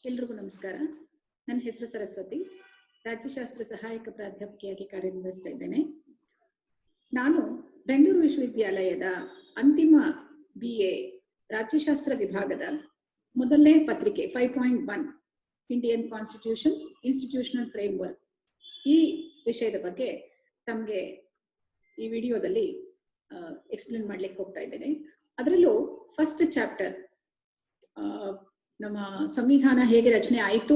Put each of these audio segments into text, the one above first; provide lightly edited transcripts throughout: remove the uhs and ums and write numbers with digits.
ಎಲ್ರಿಗೂ ನಮಸ್ಕಾರ. ನನ್ನ ಹೆಸರು ಸರಸ್ವತಿ, ರಾಜ್ಯಶಾಸ್ತ್ರ ಸಹಾಯಕ ಪ್ರಾಧ್ಯಾಪಕಿಯಾಗಿ ಕಾರ್ಯನಿರ್ವಹಿಸ್ತಾ ಇದ್ದೇನೆ. ನಾನು ಬೆಂಗಳೂರು ವಿಶ್ವವಿದ್ಯಾಲಯದ ಅಂತಿಮ BA ರಾಜ್ಯಶಾಸ್ತ್ರ ವಿಭಾಗದ ಮೊದಲನೇ ಪತ್ರಿಕೆ 5.1 ಇಂಡಿಯನ್ ಕಾನ್ಸ್ಟಿಟ್ಯೂಷನ್ ಇನ್ಸ್ಟಿಟ್ಯೂಷನಲ್ ಫ್ರೇಮ್ವರ್ಕ್ ಈ ವಿಷಯದ ಬಗ್ಗೆ ತಮಗೆ ಈ ವಿಡಿಯೋದಲ್ಲಿ ಎಕ್ಸ್ಪ್ಲೇನ್ ಮಾಡ್ಲಿಕ್ಕೆ ಹೋಗ್ತಾ ಇದ್ದೇನೆ. ಅದರಲ್ಲೂ ಫಸ್ಟ್ ಚಾಪ್ಟರ್ ನಮ್ಮ ಸಂವಿಧಾನ ಹೇಗೆ ರಚನೆ ಆಯಿತು,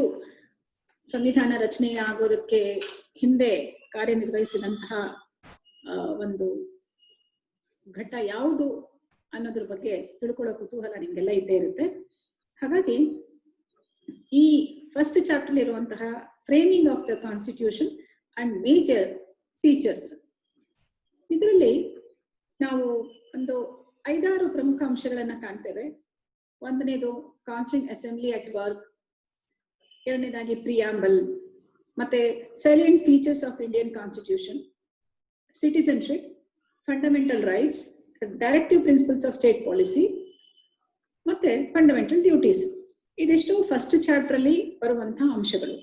ಸಂವಿಧಾನ ರಚನೆ ಆಗೋದಕ್ಕೆ ಹಿಂದೆ ಕಾರ್ಯನಿರ್ವಹಿಸಿದಂತಹ ಒಂದು ಘಟ್ಟ ಯಾವುದು ಅನ್ನೋದ್ರ ಬಗ್ಗೆ ತಿಳ್ಕೊಳ್ಳೋ ಕುತೂಹಲ ನಿಮ್ಗೆಲ್ಲ ಇದ್ದೇ ಇರುತ್ತೆ. ಹಾಗಾಗಿ ಈ ಫಸ್ಟ್ ಚಾಪ್ಟರ್ ಇರುವಂತಹ framing of the constitution and major features, ಇದರಲ್ಲಿ ನಾವು ಒಂದು 5-6 ಪ್ರಮುಖ ಅಂಶಗಳನ್ನ ಕಾಣ್ತೇವೆ. ಒಂದನೇದು ಕಾನ್ಸ್ಟಿಟ್ಯೂಂಟ್ ಅಸೆಂಬ್ಲಿ ಅಟ್ ವರ್ಕ್, ಎರಡನೇದಾಗಿ ಪ್ರಿಯಾಂಬಲ್, ಮತ್ತೆ silent features of Indian constitution, citizenship, fundamental rights, directive principles of state policy, ಮತ್ತೆ ಫಂಡಮೆಂಟಲ್ ಡ್ಯೂಟೀಸ್. ಇದಿಷ್ಟು ಫಸ್ಟ್ ಚಾಪ್ಟರ್ ಅಲ್ಲಿ ಬರುವಂತಹ ಅಂಶಗಳು.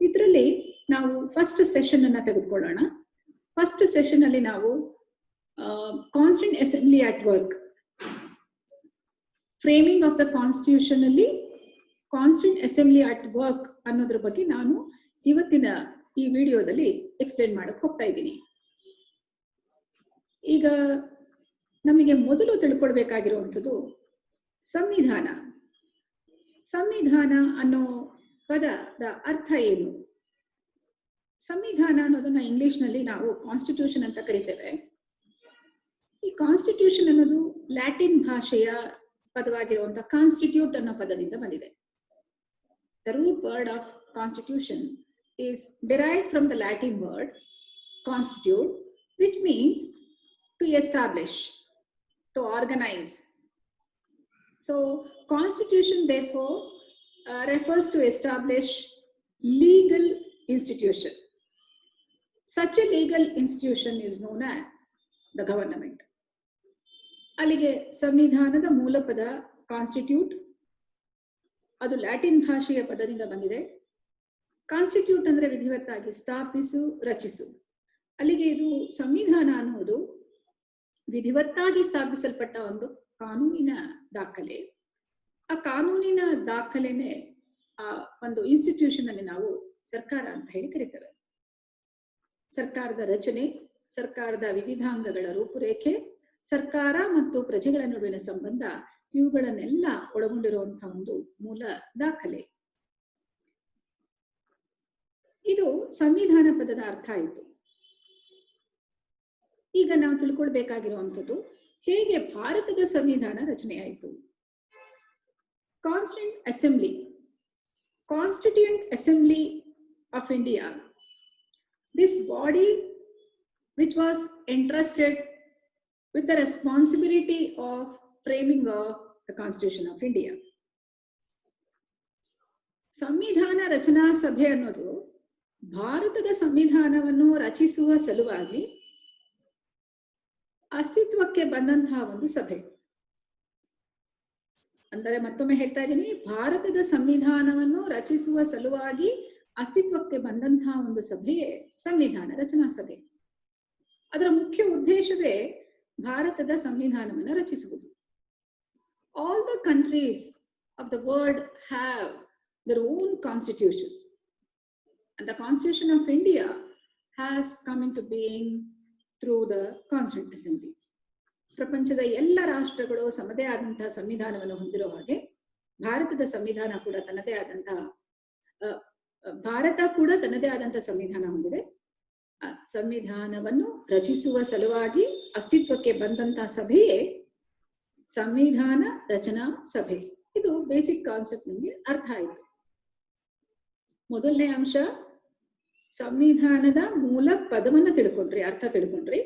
ಇದರಲ್ಲಿ ನಾವು ಫಸ್ಟ್ ಸೆಷನ್ ಅನ್ನ ತೆಗೆದುಕೊಳ್ಳೋಣ. ಫಸ್ಟ್ ಸೆಷನ್ ಅಲ್ಲಿ ನಾವು constituent assembly at work, framing of the constitution ಅಲ್ಲಿ ಕಾನ್ಸ್ಟಿಟ್ಯೂಂಟ್ ಅಸೆಂಬ್ಲಿ ಅಟ್ ವರ್ಕ್ ಅನ್ನೋದ್ರ ಬಗ್ಗೆ ನಾನು ಇವತ್ತಿನ ಈ ವಿಡಿಯೋದಲ್ಲಿ ಎಕ್ಸ್ಪ್ಲೇನ್ ಮಾಡಕ್ ಹೋಗ್ತಾ ಇದ್ದೀನಿ. ಈಗ ನಮಗೆ ಮೊದಲು ತಿಳ್ಕೊಳ್ಬೇಕಾಗಿರುವಂಥದ್ದು ಸಂವಿಧಾನ. ಸಂವಿಧಾನ ಅನ್ನೋ ಪದದ ಅರ್ಥ ಏನು? ಸಂವಿಧಾನ ಅನ್ನೋದನ್ನ ಇಂಗ್ಲಿಷ್ ನಲ್ಲಿ ನಾವು ಕಾನ್ಸ್ಟಿಟ್ಯೂಷನ್ ಅಂತ ಕರಿತೇವೆ. ಈ ಕಾನ್ಸ್ಟಿಟ್ಯೂಷನ್ ಅನ್ನೋದು ಲ್ಯಾಟಿನ್ ಭಾಷೆಯ ಪದವಾಗಿರುವಂತಹ ಕಾನ್ಸ್ಟಿಟ್ಯೂಟ್ ಅನ್ನೋ ಪದದಿಂದ ಬಂದಿದೆ. The root word of constitution is derived from the Latin word constitute, which means to establish, to organize. So constitution therefore refers to establish legal institution. Such a legal institution is known as the government. ಅಲ್ಲಿಗೆ ಸಂವಿಧಾನದ ಮೂಲ ಪದ constitute, ಅದು Latin ಭಾಷೆಯ ಪದದಿಂದ ಬಂದಿದೆ. Constitute ಅಂದ್ರೆ ವಿಧಿವತ್ತಾಗಿ ಸ್ಥಾಪಿಸು, ರಚಿಸು. ಅಲ್ಲಿಗೆ ಇದು ಸಂವಿಧಾನ ಅನ್ನೋದು ವಿಧಿವತ್ತಾಗಿ ಸ್ಥಾಪಿಸಲ್ಪಟ್ಟ ಒಂದು ಕಾನೂನಿನ ದಾಖಲೆ. ಆ ಕಾನೂನಿನ ದಾಖಲೆನೆ ಆ ಒಂದು ಇನ್ಸ್ಟಿಟ್ಯೂಷನ್ ಅಲ್ಲಿ ನಾವು ಸರ್ಕಾರ ಅಂತ ಹೇಳಿ ಕರಿತೇವೆ. ಸರ್ಕಾರದ ರಚನೆ, ಸರ್ಕಾರದ ವಿವಿಧಾಂಗಗಳ ರೂಪುರೇಖೆ, ಸರ್ಕಾರ ಮತ್ತು ಪ್ರಜೆಗಳ ನಡುವಿನ ಸಂಬಂಧ, ಇವುಗಳನ್ನೆಲ್ಲ ಒಳಗೊಂಡಿರುವಂತಹ ಒಂದು ಮೂಲ ದಾಖಲೆ. ಇದು ಸಂವಿಧಾನ ಪದದ ಅರ್ಥ ಆಯಿತು. ಈಗ ನಾವು ತಿಳ್ಕೊಳ್ಬೇಕಾಗಿರುವಂಥದ್ದು ಹೇಗೆ ಭಾರತದ ಸಂವಿಧಾನ ರಚನೆ ಆಯಿತು. Constituent assembly of India, this body which was entrusted with the responsibility of framing of the Constitution of India. ಸಂವಿಧಾನ ರಚನಾ ಸಭೆ ಅನ್ನೋದು ಭಾರತದ ಸಂವಿಧಾನವನ್ನು ರಚಿಸುವ ಸಲುವಾಗಿ ಅಸ್ತಿತ್ವಕ್ಕೆ ಬಂದಂತಹ ಒಂದು ಸಭೆ. ಅಂದರೆ ಮತ್ತೊಮ್ಮೆ ಹೇಳ್ತಾ ಇದ್ದೀನಿ, ಭಾರತದ ಸಂವಿಧಾನವನ್ನು ರಚಿಸುವ ಸಲುವಾಗಿ ಅಸ್ತಿತ್ವಕ್ಕೆ ಬಂದಂತಹ ಒಂದು ಸಭೆಯೇ ಸಂವಿಧಾನ ರಚನಾ ಸಭೆ. ಅದರ ಮುಖ್ಯ ಉದ್ದೇಶವೇ ಭಾರತದ ಸಂವಿಧಾನವನ್ನು ರಚಿಸುವುದು. All the countries of the world have their own constitutions, and the Constitution of India has come into being through the Constituent Assembly. ಪ್ರಪಂಚದ ಎಲ್ಲ ರಾಷ್ಟ್ರಗಳು ಸಮದೇ ಆದಂತಹ ಸಂವಿಧಾನವನ್ನು ಹೊಂದಿರೋ ಹಾಗೆ ಭಾರತದ ಸಂವಿಧಾನ ಕೂಡ ತನ್ನದೇ ಆದಂತಹ ಭಾರತ ಕೂಡ ತನ್ನದೇ ಆದಂತಹ ಸಂವಿಧಾನ ಹೊಂದಿದೆ. ಸಂವಿಧಾನವನ್ನು ರಚಿಸುವ ಸಲುವಾಗಿ ಅಸ್ತಿತ್ವಕ್ಕೆ ಬಂದಂತಹ ಸಭೆಯೇ ಸಂವಿಧಾನ ರಚನಾ ಸಭೆ. ಇದು ಬೇಸಿಕ್ ಕಾನ್ಸೆಪ್ಟ್ ನಿಮಗೆ ಅರ್ಥ ಆಯಿತು. ಮೊದಲನೇ ಅಂಶ, ಸಂವಿಧಾನದ ಮೂಲ ಪದವನ್ನ ತಿಳ್ಕೊಂಡ್ರಿ, ಅರ್ಥ ತಿಳ್ಕೊಂಡ್ರಿ.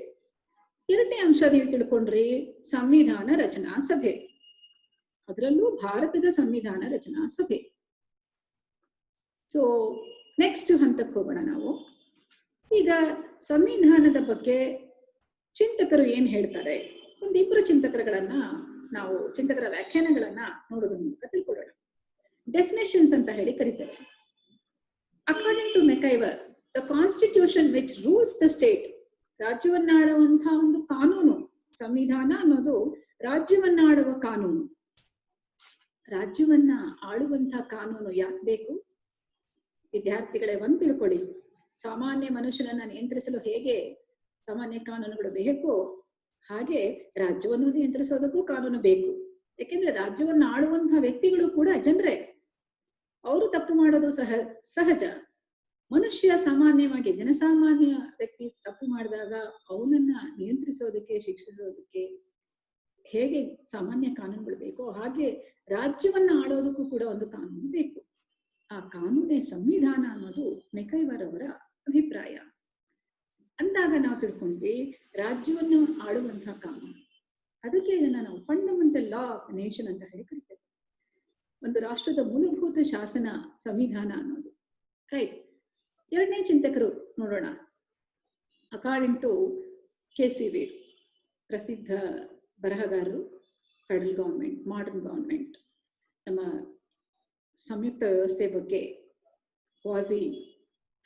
ಎರಡನೇ ಅಂಶ ನೀವು ತಿಳ್ಕೊಂಡ್ರಿ, ಸಂವಿಧಾನ ರಚನಾ ಸಭೆ, ಅದರಲ್ಲೂ ಭಾರತದ ಸಂವಿಧಾನ ರಚನಾ ಸಭೆ. ಸೊ ನೆಕ್ಸ್ಟ್ ಹಂತಕ್ಕೆ ಹೋಗೋಣ ನಾವು. ಈಗ ಸಂವಿಧಾನದ ಬಗ್ಗೆ ಚಿಂತಕರು ಏನ್ ಹೇಳ್ತಾರೆ, ಒಂದಿಬ್ಬರು ಚಿಂತಕರ ವ್ಯಾಖ್ಯಾನಗಳನ್ನ ನೋಡೋದ್ರ ಮೂಲಕ ತಿಳ್ಕೊಳ್ಳೋಣ. ಡೆಫಿನೇಷನ್ಸ್ ಅಂತ ಹೇಳಿ ಕರೀತೇವೆ. According to MacIver, the constitution which rules the state, ರಾಜ್ಯವನ್ನಾಳುವಂತಹ ಒಂದು ಕಾನೂನು, ಸಂವಿಧಾನ ಅನ್ನೋದು ರಾಜ್ಯವನ್ನಾಳುವ ಕಾನೂನು. ರಾಜ್ಯವನ್ನ ಆಳುವಂತಹ ಕಾನೂನು ಯಾಕೆ ಬೇಕು? ವಿದ್ಯಾರ್ಥಿಗಳೇ ಒಂದು ತಿಳ್ಕೊಳ್ಳಿ, ಸಾಮಾನ್ಯ ಮನುಷ್ಯನನ್ನ ನಿಯಂತ್ರಿಸಲು ಹೇಗೆ ಸಾಮಾನ್ಯ ಕಾನೂನುಗಳು ಬೇಕೋ ಹಾಗೆ ರಾಜ್ಯವನ್ನು ನಿಯಂತ್ರಿಸೋದಕ್ಕೂ ಕಾನೂನು ಬೇಕು. ಯಾಕೆಂದ್ರೆ ರಾಜ್ಯವನ್ನು ಆಳುವಂತಹ ವ್ಯಕ್ತಿಗಳು ಕೂಡ ಜನರೇ, ಅವರು ತಪ್ಪು ಮಾಡೋದು ಸಹಜ. ಮನುಷ್ಯ ಸಾಮಾನ್ಯವಾಗಿ ಜನಸಾಮಾನ್ಯ ವ್ಯಕ್ತಿ ತಪ್ಪು ಮಾಡಿದಾಗ ಅವನನ್ನ ನಿಯಂತ್ರಿಸೋದಕ್ಕೆ, ಶಿಕ್ಷಿಸೋದಕ್ಕೆ ಹೇಗೆ ಸಾಮಾನ್ಯ ಕಾನೂನುಗಳು ಬೇಕೋ ಹಾಗೆ ರಾಜ್ಯವನ್ನ ಆಳೋದಕ್ಕೂ ಕೂಡ ಒಂದು ಕಾನೂನು ಬೇಕು. ಆ ಕಾನೂನೇ ಸಂವಿಧಾನ ಅನ್ನೋದು ಮೆಕೈವರ್ ಅವರ ಅಭಿಪ್ರಾಯ. ಅಂದಾಗ ನಾವು ತಿಳ್ಕೊಂಡ್ವಿ ರಾಜ್ಯವನ್ನು ಆಳುವಂತಹ ಕಾನೂನು. ಅದಕ್ಕೆ ಇದನ್ನ ನಾವು ಫಂಡಮೆಂಟಲ್ ಲಾ ಆಫ್ ನೇಷನ್ ಅಂತ ಹೇಳಿ ಕರಿತೇವೆ. ಒಂದು ರಾಷ್ಟ್ರದ ಮೂಲಭೂತ ಶಾಸನ ಸಂವಿಧಾನ ಅನ್ನೋದು. ರೈಟ್. ಎರಡನೇ ಚಿಂತಕರು ನೋಡೋಣ. According to KC. ವೀರ್, ಪ್ರಸಿದ್ಧ ಬರಹಗಾರರು, ಫೆಡರಲ್ ಗವರ್ಮೆಂಟ್, ಮಾಡರ್ನ್ ಗವರ್ಮೆಂಟ್, ನಮ್ಮ ಸಂಯುಕ್ತ ವ್ಯವಸ್ಥೆ ಬಗ್ಗೆ ಕ್ವಾಸಿ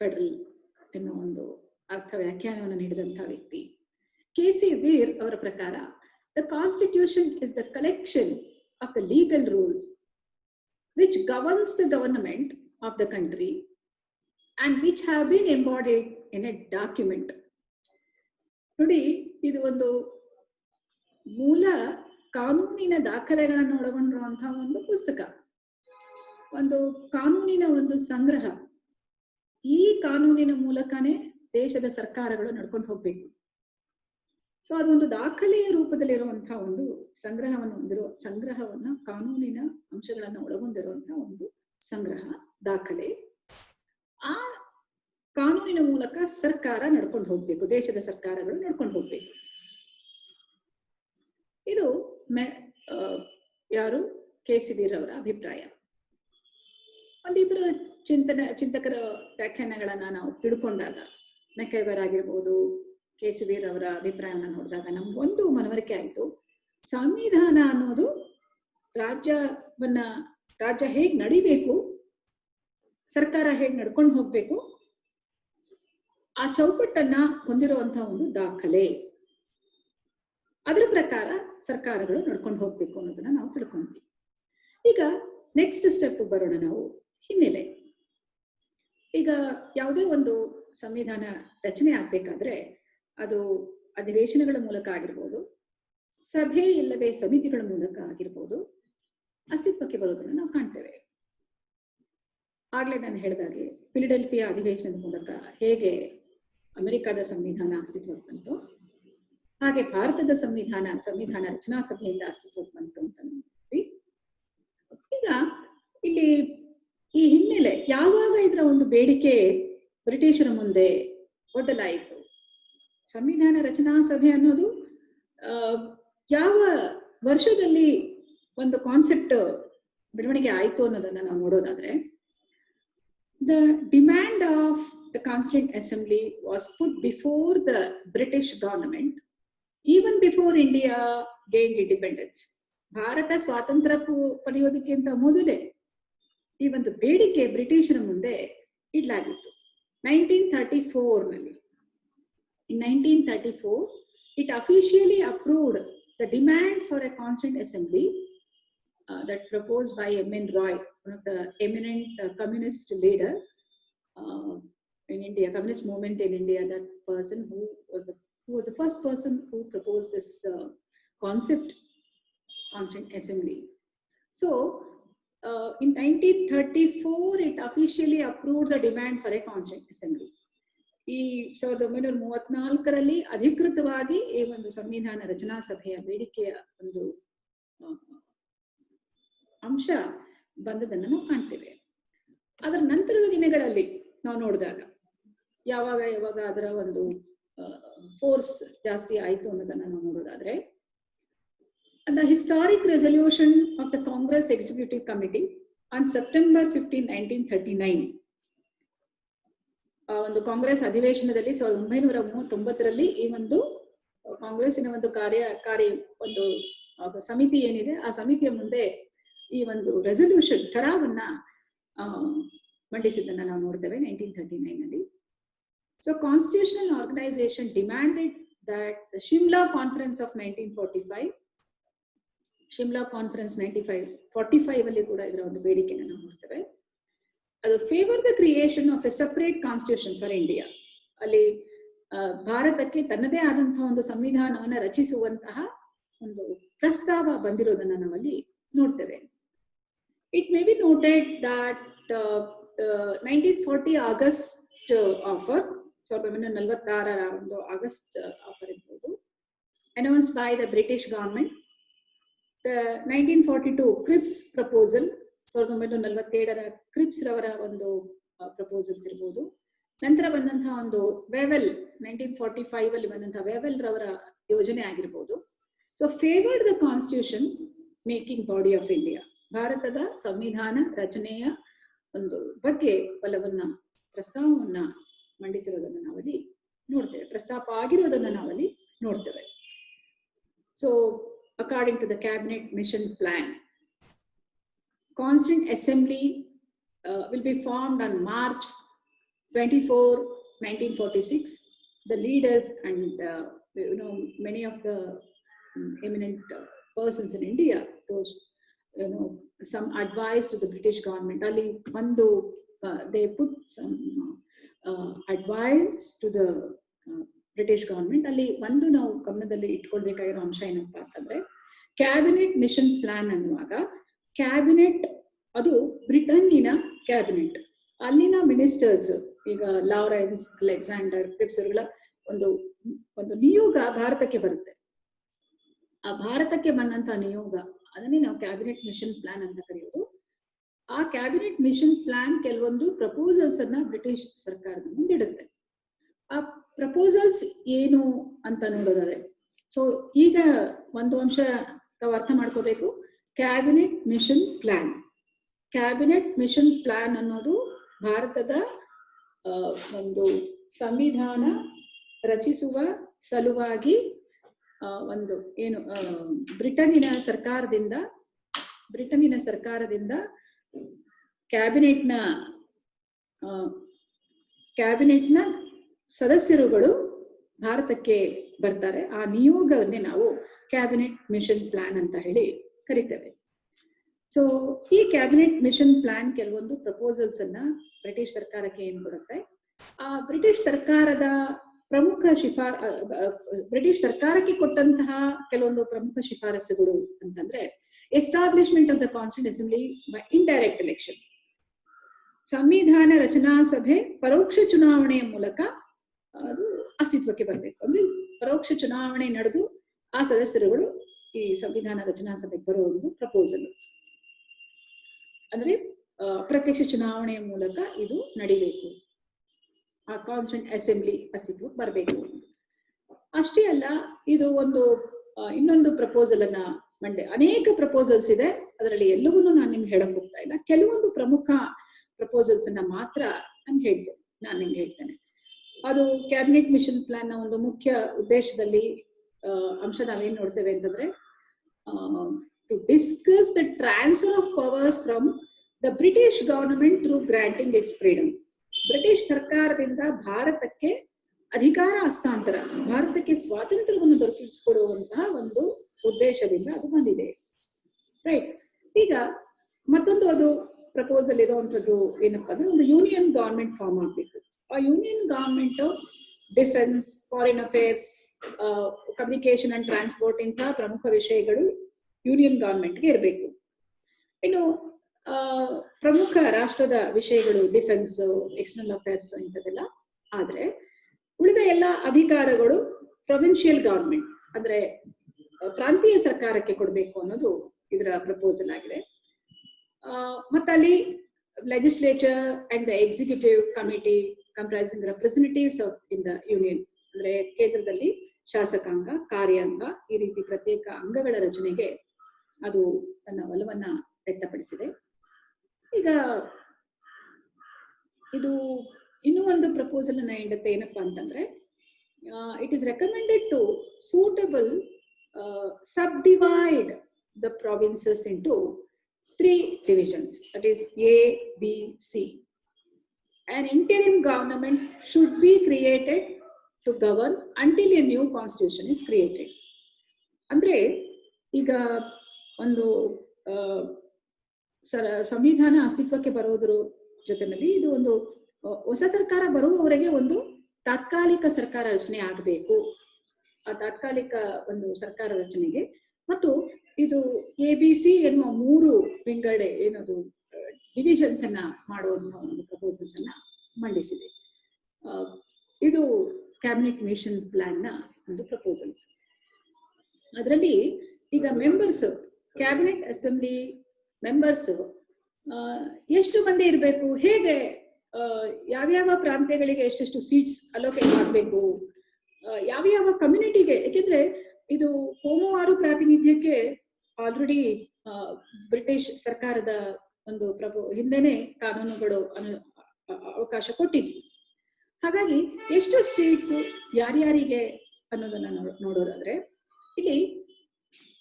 ಫೆಡರಲ್ ಎನ್ನುವ ಒಂದು ಅರ್ಥ ವ್ಯಾಖ್ಯಾನವನ್ನು ನೀಡಿದಂತಹ ವ್ಯಕ್ತಿ. ಕೆ.ಸಿ. ವೀರ್ ಅವರ ಪ್ರಕಾರ the constitution is the collection of the legal rules which governs the government of the country and which have been embodied in a document. ನೋಡಿ, ಇದು ಒಂದು ಮೂಲ ಕಾನೂನಿನ ದಾಖಲೆಗಳನ್ನು ಒಳಗೊಂಡಿರುವಂತಹ ಒಂದು ಪುಸ್ತಕ, ಒಂದು ಕಾನೂನಿನ ಒಂದು ಸಂಗ್ರಹ. ಈ ಕಾನೂನಿನ ಮೂಲಕನೇ ದೇಶದ ಸರ್ಕಾರಗಳು ನಡ್ಕೊಂಡು ಹೋಗ್ಬೇಕು. ಸೊ ಅದೊಂದು ದಾಖಲೆಯ ರೂಪದಲ್ಲಿರುವಂತಹ ಒಂದು ಸಂಗ್ರಹವನ್ನ ಕಾನೂನಿನ ಅಂಶಗಳನ್ನ ಒಳಗೊಂಡಿರುವಂತಹ ಒಂದು ಸಂಗ್ರಹ, ದಾಖಲೆ. ಆ ಕಾನೂನಿನ ಮೂಲಕ ಸರ್ಕಾರ ನಡ್ಕೊಂಡು ಹೋಗ್ಬೇಕು, ದೇಶದ ಸರ್ಕಾರಗಳು ನಡ್ಕೊಂಡು ಹೋಗ್ಬೇಕು. ಇದು ಯಾರು? ಕೆ.ಸಿ. ವೀರ್ ಅವರ ಅಭಿಪ್ರಾಯ. ಒಂದಿಬ್ಬರು ಚಿಂತಕರ ವ್ಯಾಖ್ಯಾನಗಳನ್ನ ನಾವು ತಿಳ್ಕೊಂಡಾಗ, ಮೆಕೈವರ್ ಆಗಿರ್ಬೋದು, ಕೆ.ಸಿ. ವೀರ್ ಅವರ ಅಭಿಪ್ರಾಯವನ್ನ ನೋಡಿದಾಗ ನಮ್ಗೊಂದು ಮನವರಿಕೆ ಆಯ್ತು. ಸಂವಿಧಾನ ಅನ್ನೋದು ರಾಜ್ಯ ಹೇಗ್ ನಡಿಬೇಕು, ಸರ್ಕಾರ ಹೇಗ್ ನಡ್ಕೊಂಡು ಹೋಗ್ಬೇಕು, ಆ ಚೌಕಟ್ಟನ್ನ ಹೊಂದಿರುವಂತಹ ಒಂದು ದಾಖಲೆ. ಅದರ ಪ್ರಕಾರ ಸರ್ಕಾರಗಳು ನಡ್ಕೊಂಡು ಹೋಗ್ಬೇಕು ಅನ್ನೋದನ್ನ ನಾವು ತಿಳ್ಕೊಂಡ್ವಿ. ಈಗ ನೆಕ್ಸ್ಟ್ ಸ್ಟೆಪ್ ಬರೋಣ ನಾವು. ಹಿನ್ನೆಲೆ. ಈಗ ಯಾವುದೇ ಒಂದು ಸಂವಿಧಾನ ರಚನೆ ಆಗ್ಬೇಕಾದ್ರೆ ಅದು ಅಧಿವೇಶನಗಳ ಮೂಲಕ ಆಗಿರ್ಬೋದು, ಸಭೆ ಇಲ್ಲವೇ ಸಮಿತಿಗಳ ಮೂಲಕ ಆಗಿರ್ಬೋದು ಅಸ್ತಿತ್ವಕ್ಕೆ ಬರೋದನ್ನ ನಾವು ಕಾಣ್ತೇವೆ. ಆಗ್ಲೇ ನಾನು ಹೇಳಿದಾಗೆ ಫಿಲಡೆಲ್ಫಿಯಾ ಅಧಿವೇಶನದ ಮೂಲಕ ಹೇಗೆ ಅಮೆರಿಕದ ಸಂವಿಧಾನ ಅಸ್ತಿತ್ವಕ್ಕೆ ಬಂತು, ಹಾಗೆ ಭಾರತದ ಸಂವಿಧಾನ ರಚನಾ ಸಭೆಯಿಂದ ಅಸ್ತಿತ್ವಕ್ಕೆ ಬಂತು ಅಂತ ನೋಡ್ತೀವಿ. ಈಗ ಇಲ್ಲಿ ಈ ಹಿನ್ನೆಲೆ, ಯಾವಾಗ ಇದರ ಒಂದು ಬೇಡಿಕೆ ಬ್ರಿಟಿಷರ ಮುಂದೆ ಒಡ್ಡಲಾಯಿತು, ಸಂವಿಧಾನ ರಚನಾ ಸಭೆ ಅನ್ನೋದು ಯಾವ ವರ್ಷದಲ್ಲಿ ಒಂದು ಕಾನ್ಸೆಪ್ಟ್ ಬೆಳವಣಿಗೆ ಆಯ್ತು ಅನ್ನೋದನ್ನ ನಾವು ನೋಡೋದಾದ್ರೆ, the demand of the constituent assembly was put before the British government even before India gained independence. Bharat ಸ್ವಾತಂತ್ರ್ಯ ಪಡೆಯೋದಕ್ಕಿಂತ ಮೊದಲೇ ಈ ಒಂದು ಬೇಡಿಕೆ ಬ್ರಿಟಿಷರ ಮುಂದೆ ಇಡ್ಲಾಗಿತ್ತು. 1934 ನಲ್ಲಿ. In 1934, it officially approved the demand for a constituent assembly that proposed by M.N. Roy, one of the eminent communist leader in India, communist movement in India. That person who was the first person who proposed this concept, constituent assembly. So, in 1934, it officially approved the demand for a constituent assembly. ಈ 1934ರಲ್ಲಿ ಅಧಿಕೃತವಾಗಿ ಈ ಒಂದು ಸಂವಿಧಾನ ರಚನಾ ಸಭೆಯ ಬೇಡಿಕೆಯ ಒಂದು ಅಂಶ ಬಂದದನ್ನ ನಾವು ಕಾಣ್ತೇವೆ. ಅದರ ನಂತರದ ದಿನಗಳಲ್ಲಿ ನಾವು ನೋಡಿದಾಗ ಯಾವಾಗ ಅದರ ಒಂದು ಫೋರ್ಸ್ ಜಾಸ್ತಿ ಆಯಿತು ಅನ್ನೋದನ್ನ ನಾವು ನೋಡೋದಾದ್ರೆ, the historic resolution of the Congress Executive Committee on September 15, 1939, ಒಂದು ಕಾಂಗ್ರೆಸ್ ಅಧಿವೇಶನದಲ್ಲಿ 1939ರಲ್ಲಿ ಈ ಒಂದು ಕಾಂಗ್ರೆಸ್ಸಿನ ಒಂದು ಕಾರ್ಯ ಒಂದು ಸಮಿತಿ ಏನಿದೆ, ಆ ಸಮಿತಿಯ ಮುಂದೆ ಈ ಒಂದು ರೆಸಲ್ಯೂಷನ್ ಥರಾವನ್ನ ಮಂಡಿಸಿದ್ದನ್ನ ನಾವು ನೋಡ್ತೇವೆ 1939 ನಲ್ಲಿ. So constitutional organisation demanded that the Shimla conference of 1945, Shimla conference 1945 ಅಲ್ಲಿ ಕೂಡ ಇದರ ಒಂದು ಬೇಡಿಕೆಯನ್ನು ನಾವು ನೋಡ್ತೇವೆ. ಅದು favour the creation of a separate constitution for India. ಅಲ್ಲಿ ಭಾರತಕ್ಕೆ ತನ್ನದೇ ಆದಂತಹ ಒಂದು ಸಂವಿಧಾನವನ್ನ ರಚಿಸುವಂತಹ ಒಂದು ಪ್ರಸ್ತಾವ ಬಂದಿರೋದನ್ನ ನಾವಲ್ಲಿ ನೋಡ್ತೇವೆ. It may be noted that 1940 August offer, 1946 ಒಂದು ಆಗಸ್ಟ್ ಆಫರ್ ಇರ್ಬೋದು, announced by the British government. The 1942 creeps proposal, 1947 creeps ರವರ ಒಂದು ಪ್ರಪೋಸಲ್ಸ್ ಇರ್ಬೋದು. ನಂತರ ಬಂದಂತಹ ಒಂದು ವೇವೆಲ್ 1945 ಅಲ್ಲಿ ಬಂದಂತಹ ವೇವೆಲ್ ರವರ ಯೋಜನೆ ಆಗಿರ್ಬೋದು. So favoured the constitution making body of India, ಭಾರತದ ಸಂವಿಧಾನ ರಚನೆಯ ಒಂದು ಬಗ್ಗೆ ಬಲವನ್ನ ಪ್ರಸ್ತಾವವನ್ನ ಮಂಡಿಸಿರೋದನ್ನ ನಾವಲ್ಲಿ ನೋಡ್ತೇವೆ, ಪ್ರಸ್ತಾಪ ಆಗಿರೋದನ್ನ ನಾವಲ್ಲಿ ನೋಡ್ತೇವೆ. So according to the cabinet mission plan, Constituent Assembly will be formed on March 24, 1946. The leaders and many of the eminent persons in India, those some advice to the British government. Ali bandu they put some advice to the British government. Ali bandu ನಾವು ಗಮನದಲ್ಲಿ ಇಟ್ಕೊಳ್ಬೇಕಾಗಿರೋ ಅಂಶ ಏನಪ್ಪಾ ಅಂತಂದ್ರೆ, cabinet mission plan ಅನ್ನುವಾಗ cabinet ಅದು ಬ್ರಿಟನ್ನಿನ cabinet, ಅಲ್ಲಿನ ministers, ಈಗ Lawrence, Alexander, ಕ್ರಿಪ್ಸ್ಗಳ ಒಂದು ನಿಯೋಗ ಭಾರತಕ್ಕೆ ಬರುತ್ತೆ. ಆ ಭಾರತಕ್ಕೆ ಬಂದಂತ ನಿಯೋಗ ಅದನ್ನೇ ನಾವು ಕ್ಯಾಬಿನೆಟ್ ಮಿಷನ್ ಪ್ಲಾನ್ ಅಂತ ಕರೆಯೋದು. ಆ ಕ್ಯಾಬಿನೆಟ್ ಮಿಷನ್ ಪ್ಲಾನ್ ಕೆಲವೊಂದು ಪ್ರಪೋಸಲ್ಸ್ ಅನ್ನ ಬ್ರಿಟಿಷ್ ಸರ್ಕಾರದ ಮುಂದಿಡುತ್ತೆ. ಆ ಪ್ರಪೋಸಲ್ಸ್ ಏನು ಅಂತ ನೋಡೋದಾದ್ರೆ, ಸೊ ಈಗ ಒಂದು ಅಂಶ ನಾವು ಅರ್ಥ ಮಾಡ್ಕೋಬೇಕು. Cabinet mission plan, cabinet mission plan ಅನ್ನೋದು ಭಾರತದ ಒಂದು ಸಂವಿಧಾನ ರಚಿಸುವ ಸಲುವಾಗಿ ಒಂದು ಏನು ಬ್ರಿಟನ್ನಿನ ಸರ್ಕಾರದಿಂದ ಕ್ಯಾಬಿನೆಟ್ನ ಸದಸ್ಯರುಗಳು ಭಾರತಕ್ಕೆ ಬರ್ತಾರೆ. ಆ ನಿಯೋಗವನ್ನೇ ನಾವು ಕ್ಯಾಬಿನೆಟ್ ಮಿಷನ್ ಪ್ಲಾನ್ ಅಂತ ಹೇಳಿ ಕರಿತೇವೆ. ಸೊ ಈ ಕ್ಯಾಬಿನೆಟ್ ಮಿಷನ್ ಪ್ಲಾನ್ ಕೆಲವೊಂದು ಪ್ರಪೋಸಲ್ಸ್ ಅನ್ನ ಬ್ರಿಟಿಷ್ ಸರ್ಕಾರಕ್ಕೆ ಏನ್ ಕೊಡುತ್ತೆ, ಆ ಬ್ರಿಟಿಷ್ ಸರ್ಕಾರಕ್ಕೆ ಕೊಟ್ಟಂತಹ ಕೆಲವೊಂದು ಪ್ರಮುಖ ಶಿಫಾರಸುಗಳು ಅಂತಂದ್ರೆ, establishment of the constituent assembly by indirect election, ಸಂವಿಧಾನ ರಚನಾ ಸಭೆ ಪರೋಕ್ಷ ಚುನಾವಣೆಯ ಮೂಲಕ ಅದು ಅಸ್ತಿತ್ವಕ್ಕೆ ಬರಬೇಕು. ಅಂದ್ರೆ ಪರೋಕ್ಷ ಚುನಾವಣೆ ನಡೆದು ಆ ಸದಸ್ಯರುಗಳು ಈ ಸಂವಿಧಾನ ರಚನಾ ಸಭೆಗೆ ಬರೋ ಒಂದು ಪ್ರಪೋಸಲ್. ಅಂದ್ರೆ ಪ್ರತ್ಯಕ್ಷ ಚುನಾವಣೆಯ ಮೂಲಕ ಇದು ನಡಿಬೇಕು, ಆ ಕಾನ್ಸ್ಟಿಟ್ಯೂಂಟ್ ಅಸೆಂಬ್ಲಿ ಅಸ್ತಿತ್ವಕ್ಕೆ ಬರಬೇಕು. ಅಷ್ಟೇ ಅಲ್ಲ, ಇದು ಒಂದು ಇನ್ನೊಂದು ಪ್ರಪೋಸಲ್ ಅನ್ನ ಅನೇಕ ಪ್ರಪೋಸಲ್ಸ್ ಇದೆ, ಅದರಲ್ಲಿ ಎಲ್ಲವೂ ನಾನು ನಿಮ್ಗೆ ಹೇಳಕ್ ಹೋಗ್ತಾ ಇಲ್ಲ. ಕೆಲವೊಂದು ಪ್ರಮುಖ ಪ್ರಪೋಸಲ್ಸ್ ಅನ್ನ ಮಾತ್ರ ನಾನು ನಿಮ್ಗೆ ಹೇಳ್ತೇನೆ. ಅದು ಕ್ಯಾಬಿನೆಟ್ ಮಿಷನ್ ಪ್ಲಾನ್ ನ ಒಂದು ಮುಖ್ಯ ಉದ್ದೇಶದಲ್ಲಿ ಅಂಶ ನಾವೇನ್ ನೋಡ್ತೇವೆ ಅಂತಂದ್ರೆ, to discuss the transfer of powers from the British government through granting its freedom. British ಸರ್ಕಾರದಿಂದ ಭಾರತಕ್ಕೆ ಅಧಿಕಾರ ಹಸ್ತಾಂತರ, ಭಾರತಕ್ಕೆ ಸ್ವಾತಂತ್ರ್ಯವನ್ನು ದೊರಕಿಸಿಕೊಡುವಂತಹ ಒಂದು ಉದ್ದೇಶದಿಂದ ಅದು ಬಂದಿದೆ. ರೈಟ್. ಈಗ ಮತ್ತೊಂದು ಅದು ಪ್ರಪೋಸಲ್ ಇರುವಂತದ್ದು ಏನಪ್ಪಾ ಅಂದ್ರೆ, ಒಂದು ಯೂನಿಯನ್ ಗವರ್ಮೆಂಟ್ ಫಾರ್ಮ್ ಆಗ್ಬೇಕು. ಆ union government defence, foreign affairs, communication and transport ಇಂತಹ ಪ್ರಮುಖ ವಿಷಯಗಳು ಯೂನಿಯನ್ ಗವರ್ಮೆಂಟ್ಗೆ ಇರಬೇಕು. ಇನ್ನು ಪ್ರಮುಖ ರಾಷ್ಟ್ರದ ವಿಷಯಗಳು ಡಿಫೆನ್ಸ್, ಎಕ್ಸ್ಟರ್ನಲ್ ಅಫೇರ್ಸ್ ಇಂಥದ್ದೆಲ್ಲ ಆದ್ರೆ, ಉಳಿದ ಎಲ್ಲ ಅಧಿಕಾರಗಳು ಪ್ರೊವಿನ್ಷಿಯಲ್ ಗವರ್ಮೆಂಟ್ ಅಂದ್ರೆ ಪ್ರಾಂತೀಯ ಸರ್ಕಾರಕ್ಕೆ ಕೊಡಬೇಕು ಅನ್ನೋದು ಇದರ ಪ್ರಪೋಸಲ್ ಆಗಿದೆ. ಮತ್ತಲ್ಲಿ legislature and the executive committee comprising representatives in the union, ಅಂದ್ರೆ ಕೇಂದ್ರದಲ್ಲಿ ಶಾಸಕಾಂಗ, ಕಾರ್ಯಾಂಗ, ಈ ರೀತಿ ಪ್ರತ್ಯೇಕ ಅಂಗಗಳ ರಚನೆಗೆ ಅದು ತನ್ನ ಒಲವನ್ನ ವ್ಯಕ್ತಪಡಿಸಿದೆ. ಈಗ ಇದು ಇನ್ನೂ ಒಂದು ಪ್ರಪೋಸಲ್ ಅನ್ನ ಇಡುತ್ತೆ. ಏನಪ್ಪಾ ಅಂತಂದ್ರೆ, it is recommended to suitable subdivide the provinces into 3 divisions, that is A, B, C. An interim government should be created to govern until a new constitution is created. ಅಂದ್ರೆ ಈಗ ಒಂದು ಸಂವಿಧಾನ ಅಸ್ತಿತ್ವಕ್ಕೆ ಬರೋದ್ರ ಜೊತೆನಲ್ಲಿ ಇದು ಒಂದು ಹೊಸ ಸರ್ಕಾರ ಬರುವವರೆಗೆ ಒಂದು ತಾತ್ಕಾಲಿಕ ಸರ್ಕಾರ ರಚನೆ ಆಗಬೇಕು. ಆ ತಾತ್ಕಾಲಿಕ ಒಂದು ಸರ್ಕಾರ ರಚನೆಗೆ ಮತ್ತು ಇದು ABC ಎನ್ನುವ 3 ವಿಂಗಡೆ ಏನದು ಡಿವಿಷನ್ಸ್ ಅನ್ನ ಮಾಡುವಂತಹ ಒಂದು ಪ್ರಪೋಸಲ್ಸ್ ಅನ್ನ ಮಂಡಿಸಿದೆ. ಇದು ಕ್ಯಾಬಿನೆಟ್ ಮಿಷನ್ ಪ್ಲಾನ್ ನ ಒಂದು ಪ್ರಪೋಸಲ್ಸ್. ಅದರಲ್ಲಿ ಈಗ ಮೆಂಬರ್ಸ್, ಕ್ಯಾಬಿನೆಟ್ ಅಸೆಂಬ್ಲಿ ಮೆಂಬರ್ಸ್ ಎಷ್ಟು ಮಂದಿ ಇರಬೇಕು, ಹೇಗೆ ಯಾವ್ಯಾವ ಪ್ರಾಂತ್ಯಗಳಿಗೆ ಎಷ್ಟೆಷ್ಟು ಸೀಟ್ಸ್ ಅಲೋಕೇಟ್ ಮಾಡಬೇಕು, ಯಾವ್ಯಾವ ಕಮ್ಯುನಿಟಿಗೆ, ಯಾಕೆಂದ್ರೆ ಇದು ಕೋಮುವಾರು ಪ್ರಾತಿನಿಧ್ಯಕ್ಕೆ ಆಲ್ರೆಡಿ ಬ್ರಿಟಿಷ್ ಸರ್ಕಾರದ ಒಂದು ಹಿಂದೆನೆ ಕಾನೂನುಗಳು ಅವಕಾಶ ಕೊಟ್ಟಿದ್ವಿ. ಹಾಗಾಗಿ ಎಷ್ಟು ಸೀಟ್ಸ್ ಯಾರ್ಯಾರಿಗೆ ಅನ್ನೋದನ್ನ ನೋಡೋದಾದ್ರೆ ಇಲ್ಲಿ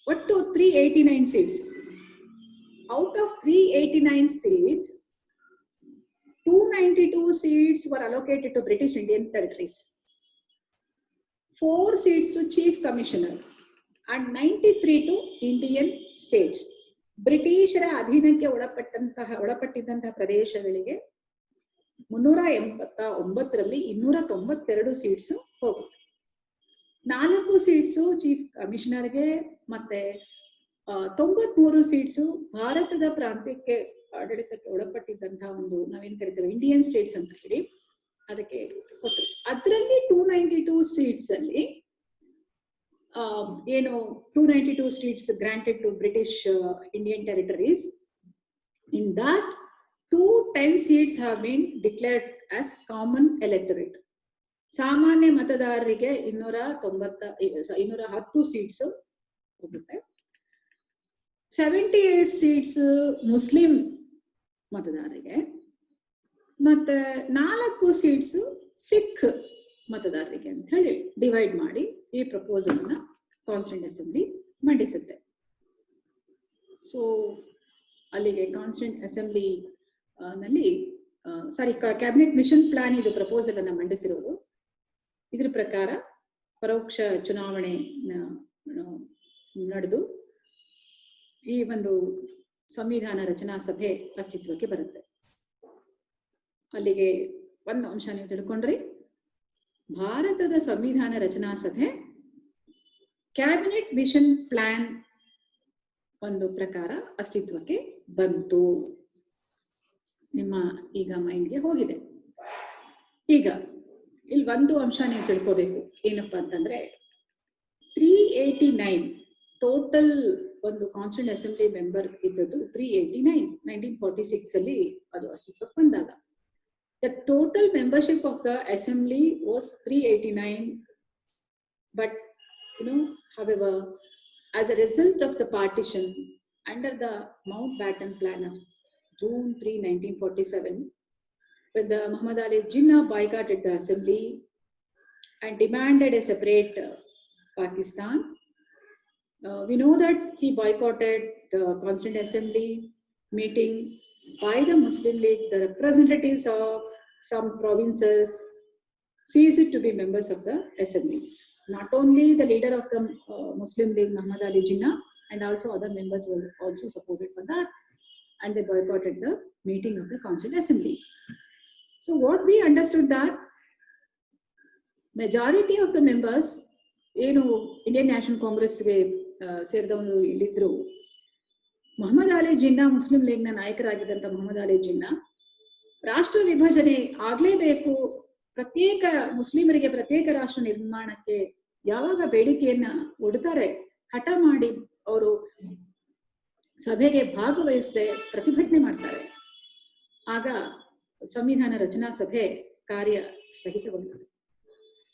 ಒಟ್ಟು 389 seats. Out of 389 seats 292 seats were allocated to British Indian territories, 4 seats to Chief Commissioner and 93 to Indian states. ಬ್ರಿಟಿಷರ ಅಧೀನಕ್ಕೆ ಒಳಪಟ್ಟಿದ್ದಂತಹ ಪ್ರದೇಶಗಳಿಗೆ 389ರಲ್ಲಿ 292 ಸೀಟ್ಸ್ ಹೋಗುತ್ತೆ. 4 ಸೀಟ್ಸು ಚೀಫ್ ಕಮಿಷನರ್ಗೆ ಮತ್ತೆ 93 ಸೀಟ್ಸು ಭಾರತದ ಪ್ರಾಂತ್ಯಕ್ಕೆ ಆಡಳಿತಕ್ಕೆ ಒಳಪಟ್ಟಿದ್ದಂತಹ ಒಂದು ನಾವೇನ್ ಕರಿತೇವೆ ಇಂಡಿಯನ್ ಸ್ಟೇಟ್ಸ್ ಅಂತ ಹೇಳಿ ಅದಕ್ಕೆ ಕೊಟ್ಟರು. ಅದರಲ್ಲಿ 292 ಸೀಟ್ಸ್ ಅಲ್ಲಿ ಏನು 292 seats granted to British Indian territories. In that 210 seats have been declared as common electorate. ಸಾಮಾನ್ಯ ಮತದಾರರಿಗೆ 210 ಸೀಟ್ಸ್ ಹೋಗುತ್ತೆ. 78 ಸೀಟ್ಸ್ ಮುಸ್ಲಿಂ ಮತದಾರರಿಗೆ ಮತ್ತೆ 4 ಸೀಟ್ಸ್ ಸಿಖ್ ಮತದಾರರಿಗೆ ಅಂತ ಹೇಳಿ ಡಿವೈಡ್ ಮಾಡಿ ಈ ಪ್ರಪೋಸಲ್ ನ ಕಾನ್ಸ್ಟಿಟ್ಯೂಂಟ್ ಅಸೆಂಬ್ಲಿ ಮಂಡಿಸುತ್ತೆ. ಸೊ ಅಲ್ಲಿಗೆ ಕಾನ್ಸ್ಟಿಟ್ಯೂಂಟ್ ಅಸೆಂಬ್ಲಿ ನಲ್ಲಿ ಕ್ಯಾಬಿನೆಟ್ ಮಿಷನ್ ಪ್ಲಾನ್ ಇದು ಪ್ರಪೋಸಲ್ ಅನ್ನ ಮಂಡಿಸಿರೋದು. ಇದ್ರ ಪ್ರಕಾರ ಪರೋಕ್ಷ ಚುನಾವಣೆ ನಡೆದು ಈ ಒಂದು ಸಂವಿಧಾನ ರಚನಾ ಸಭೆ ಅಸ್ತಿತ್ವಕ್ಕೆ ಬರುತ್ತೆ. ಅಲ್ಲಿಗೆ ಒಂದು ಅಂಶ ನೀವು ತಿಳ್ಕೊಂಡ್ರಿ, ಭಾರತದ ಸಂವಿಧಾನ ರಚನಾ ಸಭೆ ಕ್ಯಾಬಿನೆಟ್ ಮಿಷನ್ ಪ್ಲಾನ್ ಒಂದು ಪ್ರಕಾರ ಅಸ್ತಿತ್ವಕ್ಕೆ ಬಂತು. ನಿಮ್ಮ ಈಗ ಮೈಂಡ್ಗೆ ಹೋಗಿದೆ. ಈಗ ಇಲ್ಲಿ ಒಂದು ಅಂಶ ನೀವು ತಿಳ್ಕೋಬೇಕು, ಏನಪ್ಪಾ ಅಂತಂದ್ರೆ 389 ಟೋಟಲ್ ಒಂದು ಕಾನ್ಸ್ಟಿಟ್ಯೂಂಟ್ ಅಸೆಂಬ್ಲಿ ಮೆಂಬರ್ ಇದ್ದದ್ದು 389 1946 ಅಲ್ಲಿ ಅದು ಅಸ್ತಿತ್ವಕ್ಕೆ ಬಂದಾಗ. The total membership of the assembly was 389, but however, as a result of the partition under the Mountbatten Plan of June 3, 1947, when the Muhammad Ali Jinnah boycotted the assembly and demanded a separate Pakistan. We know that he boycotted the Constituent Assembly meeting by the Muslim League. The representatives of some provinces ceased to be members of the assembly. Not only the leader of the Muslim League, Muhammad Ali Jinnah, and also other members were also supported for that, and they boycotted the meeting of the Constituent Assembly. So what we understood that majority of the members, Indian National Congress ಗೆ ಸೇರಿದವರು ಇಲ್ಲಿದ್ರು. Mohammed Ali Jinnah Muslim ಲೀಗ್ನ ನಾಯಕರಾಗಿದ್ದಂತ Mohammed Ali Jinnah ರಾಷ್ಟ್ರ ವಿಭಜನೆ ಆಗ್ಲೇಬೇಕು, ಪ್ರತ್ಯೇಕ ಮುಸ್ಲಿಮರಿಗೆ ಪ್ರತ್ಯೇಕ ರಾಷ್ಟ್ರ ನಿರ್ಮಾಣಕ್ಕೆ ಯಾವಾಗ ಬೇಡಿಕೆಯನ್ನ ಒಡ್ತಾರೆ, ಹಠ ಮಾಡಿ ಅವರು ಸಭೆಗೆ ಭಾಗವಹಿಸದೆ ಪ್ರತಿಭಟನೆ ಮಾಡ್ತಾರೆ. ಆಗ ಸಂವಿಧಾನ ರಚನಾ ಸಭೆ ಕಾರ್ಯ ಸ್ಥಗಿತಗೊಳ್ಳುತ್ತದೆ.